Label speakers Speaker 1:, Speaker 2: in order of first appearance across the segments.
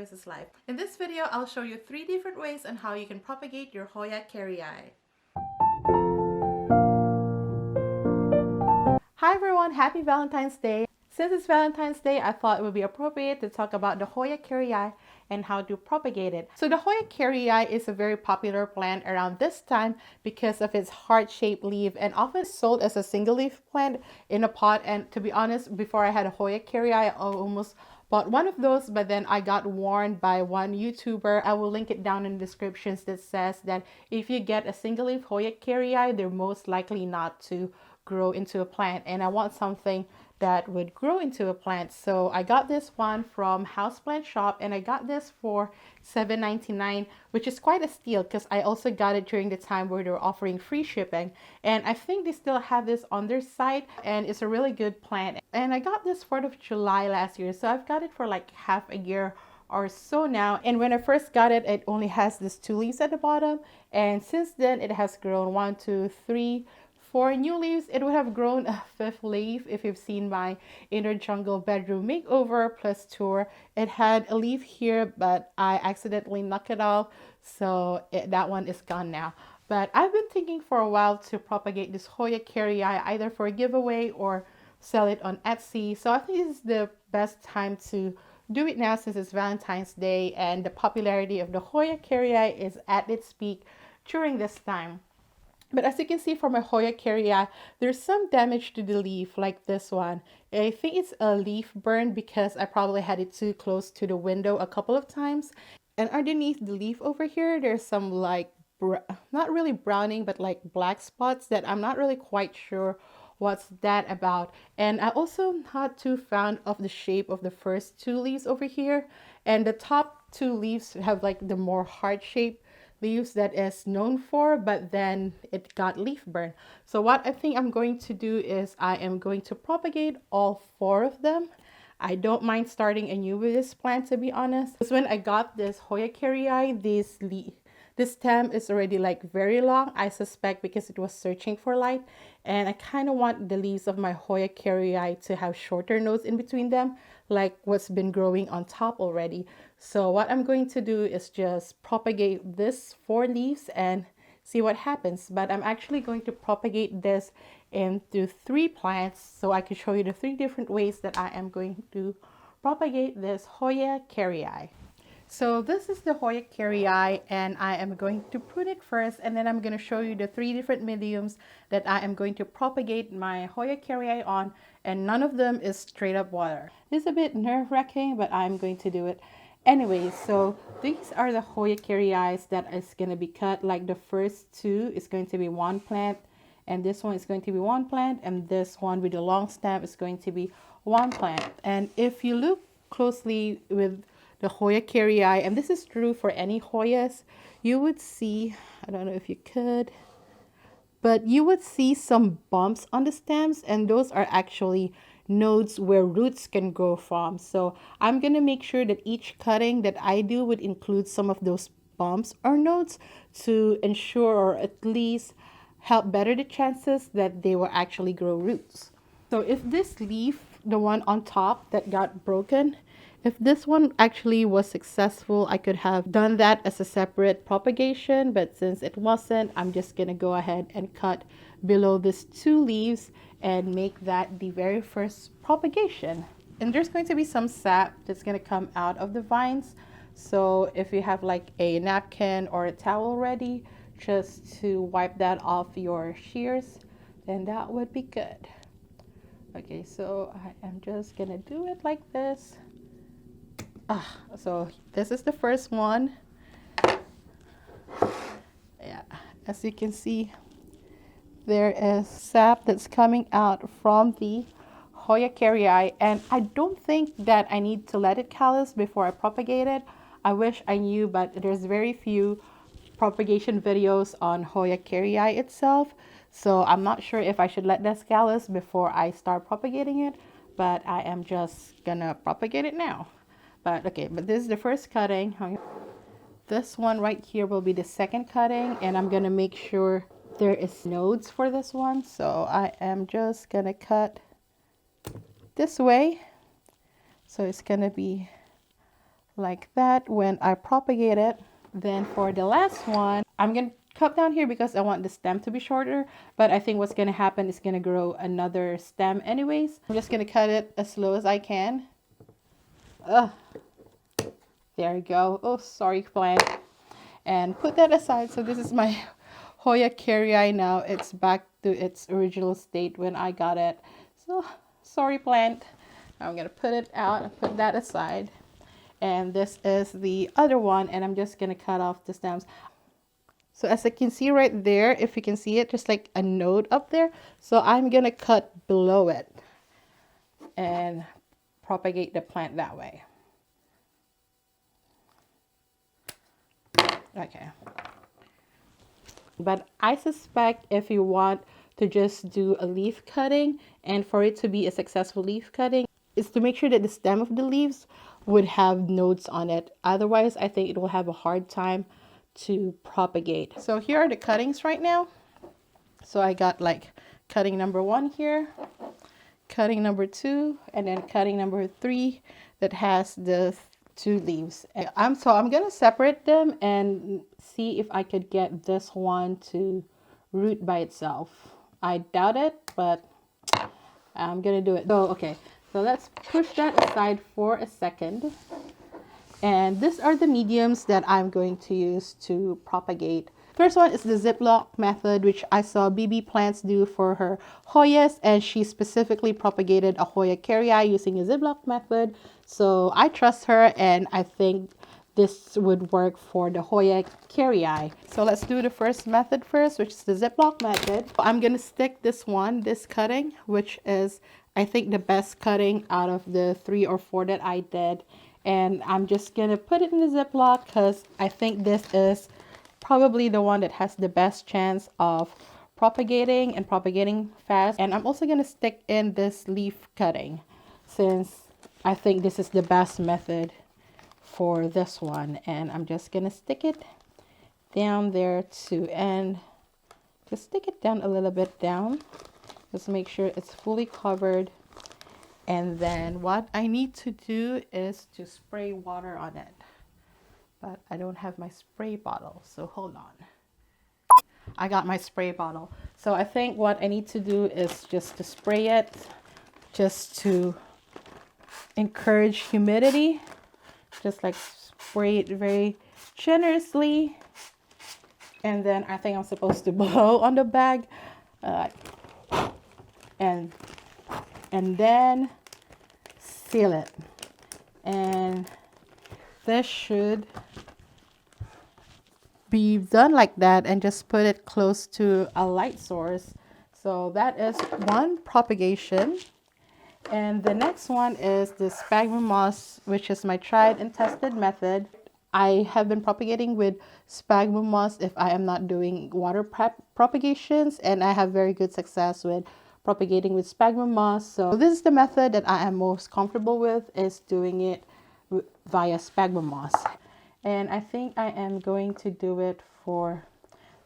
Speaker 1: choices life. In this video, I'll show you 3 different ways on how you can propagate your Hoya Kerrii. Hi everyone, happy Valentine's Day. Since it's Valentine's Day, I thought it would be appropriate to talk about the Hoya Kerrii and how to propagate it. So the Hoya Kerrii is a very popular plant around this time because of its heart-shaped leaf and often sold as a single leaf plant in a pot. And to be honest, before I had a Hoya Kerrii, I almost bought one of those, but then I got warned by one YouTuber. I will link it down in the descriptions that says that if you get a single leaf Hoya Kerrii, they're most likely not to grow into a plant, and I want something that would grow into a plant. So I got this one from Houseplant shop, and I got this for $7.99, which is quite a steal because I also got it during the time where they were offering free shipping, and I think they still have this on their site, and it's a really good plant. And I got this 4th of July last year, so I've got it for like half a year or so now. And when I first got it, it only has these 2 leaves at the bottom, and since then it has grown 1, 2, 3, 4 new leaves. It would have grown a 5th leaf if you've seen my inner jungle bedroom makeover plus tour. It had a leaf here, but I accidentally knocked it off, so that one is gone now. But I've been thinking for a while to propagate this Hoya Kerrii either for a giveaway or sell it on Etsy. So I think this is the best time to do it now since it's Valentine's Day and the popularity of the Hoya Kerrii is at its peak during this time. But as you can see from my Hoya Kerrii, there's some damage to the leaf like this one. I think it's a leaf burn because I probably had it too close to the window a couple of times. And underneath the leaf over here, there's some like, not really browning, but like black spots that I'm not really quite sure what's that about. And I also not too fond of the shape of the first 2 leaves over here. And the top 2 leaves have like the more heart-shaped leaves that is known for, but then it got leaf burn. So what I think I'm going to do is I am going to propagate all 4 of them. I don't mind starting anew with this plant, to be honest, because when I got this Hoya Kerrii, this stem is already like very long, I suspect because it was searching for light, and I kind of want the leaves of my Hoya Kerrii to have shorter nodes in between them, like what's been growing on top already. So what I'm going to do is just propagate this 4 leaves and see what happens. But I'm actually going to propagate this into 3 plants so I can show you the 3 different ways that I am going to propagate this Hoya Kerrii. So this is the Hoya Kerrii, and I am going to prune it first, and then I'm going to show you the 3 different mediums that I am going to propagate my Hoya Kerrii on, and none of them is straight up water. It's a bit nerve-wracking, but I'm going to do it anyway. So these are the Hoya Kerrii that is going to be cut. Like the first 2 is going to be 1 plant, and this one is going to be 1 plant, and this one with the long stem is going to be 1 plant. And if you look closely with the Hoya Kerrii, and this is true for any Hoyas, you would see, I don't know if you could, but you would see some bumps on the stems, and those are actually nodes where roots can grow from. So I'm going to make sure that each cutting that I do would include some of those bumps or nodes to ensure, or at least help better the chances that they will actually grow roots. So if this leaf, the one on top that got broken, if this one actually was successful, I could have done that as a separate propagation, but since it wasn't, I'm just gonna go ahead and cut below these 2 leaves and make that the very first propagation. And there's going to be some sap that's gonna come out of the vines. So if you have like a napkin or a towel ready, just to wipe that off your shears, then that would be good. Okay, so I am just gonna do it like this. So this is the first one. Yeah, as you can see, there is sap that's coming out from the Hoya Kerrii, and I don't think that I need to let it callus before I propagate it. I wish I knew, but there's very few propagation videos on Hoya Kerrii itself, so I'm not sure if I should let this callus before I start propagating it, but I am just gonna propagate it now. But okay, but this is the first cutting. This one right here will be the second cutting, and I'm gonna make sure there is nodes for this one. So I am just gonna cut this way. So it's gonna be like that when I propagate it. Then for the last one, I'm going to cut down here because I want the stem to be shorter, but I think what's going to happen is going to grow another stem anyways. I'm just going to cut it as slow as I can. There you go. Oh, sorry, plant. And put that aside. So this is my Hoya Kerrii now. It's back to its original state when I got it. So sorry, plant. I'm going to put it out and put that aside. And this is the other one, and I'm just going to cut off the stems. So as I can see right there, if you can see it, just like a node up there. So I'm going to cut below it and propagate the plant that way. Okay. But I suspect if you want to just do a leaf cutting, and for it to be a successful leaf cutting, is to make sure that the stem of the leaves would have nodes on it. Otherwise, I think it will have a hard time to propagate. So here are the cuttings right now. So I got like cutting number 1 here, cutting number 2, and then cutting number 3 that has the 2 leaves. I'm gonna separate them and see if I could get this one to root by itself. I doubt it, but I'm gonna do it. So okay, so let's push that aside for a second. And these are the mediums that I'm going to use to propagate. First one is the ziploc method, which I saw BB Plants do for her Hoyas, and she specifically propagated a Hoya Kerrii using a ziploc method. So I trust her, and I think this would work for the Hoya Kerrii. So let's do the first method first, which is the ziploc method. I'm gonna stick this cutting, which is I think the best cutting out of the 3 or 4 that I did. And I'm just gonna put it in the ziploc because I think this is probably the one that has the best chance of propagating and propagating fast. And I'm also gonna stick in this leaf cutting since I think this is the best method for this one. And I'm just gonna stick it down there too, and just stick it down a little bit down. Just make sure it's fully covered. And then what I need to do is to spray water on it. But I don't have my spray bottle, so hold on. I got my spray bottle. So I think what I need to do is just to spray it, just to encourage humidity. Just like spray it very generously. And then I think I'm supposed to blow on the bag. And then seal it. And this should be done like that, and just put it close to a light source. So that is one propagation. And the next one is the sphagnum moss, which is my tried and tested method. I have been propagating with sphagnum moss if I am not doing water propagations, and I have very good success with propagating with sphagnum moss. So this is the method that I am most comfortable with, is doing it via sphagnum moss. And I think I am going to do it for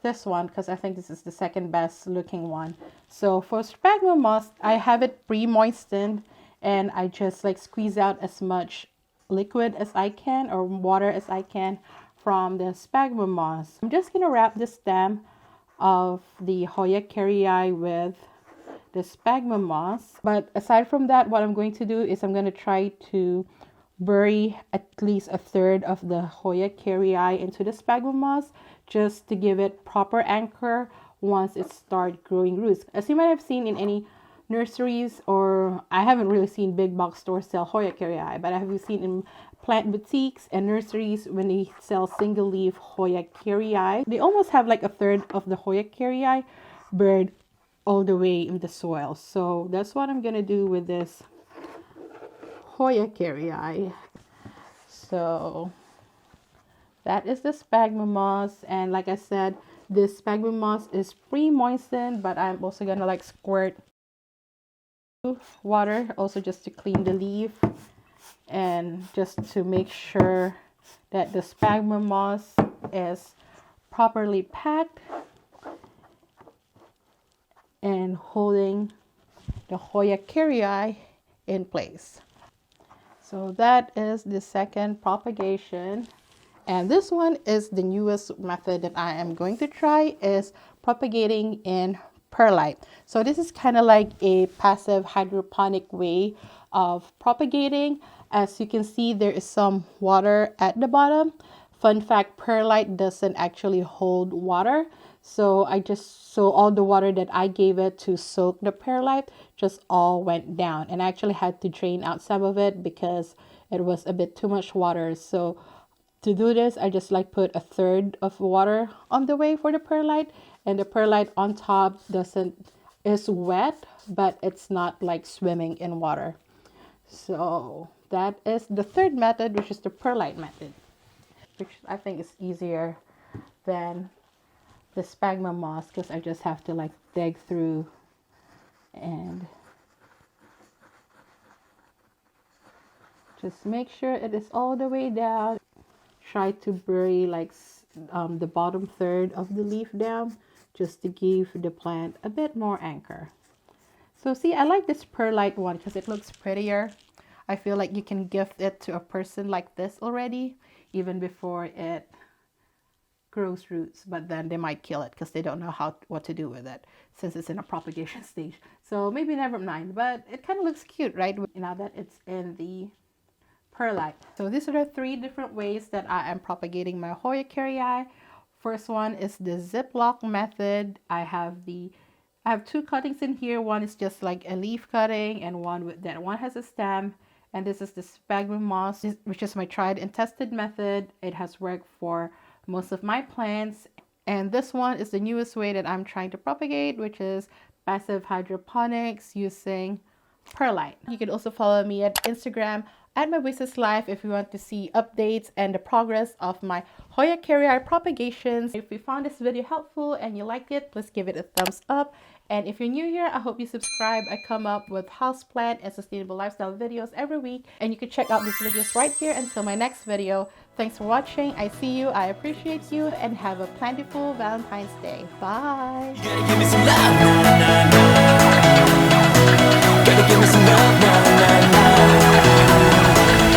Speaker 1: this one because I think this is the second best looking one. So for sphagnum moss, I have it pre-moistened, and I just like squeeze out as much liquid as I can, or water as I can, from the sphagnum moss. I'm just gonna wrap the stem of the Hoya Kerrii with the sphagnum moss. But aside from that, what I'm going to do is I'm going to try to bury at least a third of the Hoya Kerrii into the sphagnum moss, just to give it proper anchor once it starts growing roots. As you might have seen in any nurseries, or I haven't really seen big box stores sell Hoya Kerrii, but I have seen in plant boutiques and nurseries when they sell single leaf Hoya Kerrii, they almost have like a third of the Hoya Kerrii buried all the way in the soil. So that's what I'm gonna do with this Hoya Kerrii. So that is the sphagnum moss, and like I said, this sphagnum moss is pre-moistened, but I'm also gonna like squirt water also just to clean the leaf and just to make sure that the sphagnum moss is properly packed and holding the Hoya Kerrii in place. So that is the second propagation. And this one is the newest method that I am going to try, is propagating in perlite. So this is kind of like a passive hydroponic way of propagating. As you can see, there is some water at the bottom. Fun fact, perlite doesn't actually hold water. So all the water that I gave it to soak the perlite just all went down. And I actually had to drain out some of it because it was a bit too much water. So to do this, I just like put a third of water on the way for the perlite, and the perlite on top is wet, but it's not like swimming in water. So that is the third method, which is the perlite method, which I think is easier than the sphagnum moss because I just have to like dig through and just make sure it is all the way down. Try to bury like the bottom third of the leaf down just to give the plant a bit more anchor. So see, I like this perlite one because it looks prettier. I feel like you can gift it to a person like this already, even before it grows roots, but then they might kill it because they don't know what to do with it since it's in a propagation stage. So maybe never mind, but it kind of looks cute, right? Now that it's in the perlite. So these are the three different ways that I am propagating my Hoya Kerrii. First one is the ziploc method. I have two cuttings in here. One is just like a leaf cutting, and one has a stem. And this is the sphagnum moss, which is my tried and tested method. It has worked for most of my plants. And this one is the newest way that I'm trying to propagate, which is passive hydroponics using perlite. You can also follow me at Instagram at my Wishes Life if you want to see updates and the progress of my Hoya Kerrii propagations. If you found this video helpful and you liked it, please give it a thumbs up. And if you're new here, I hope you subscribe. I come up with houseplant and sustainable lifestyle videos every week, and you can check out these videos right here until my next video. Thanks for watching. I see you, I appreciate you, and have a plentiful Valentine's Day. Bye.
Speaker 2: You gotta give me some love, nah, nah, nah. Gotta give me some love.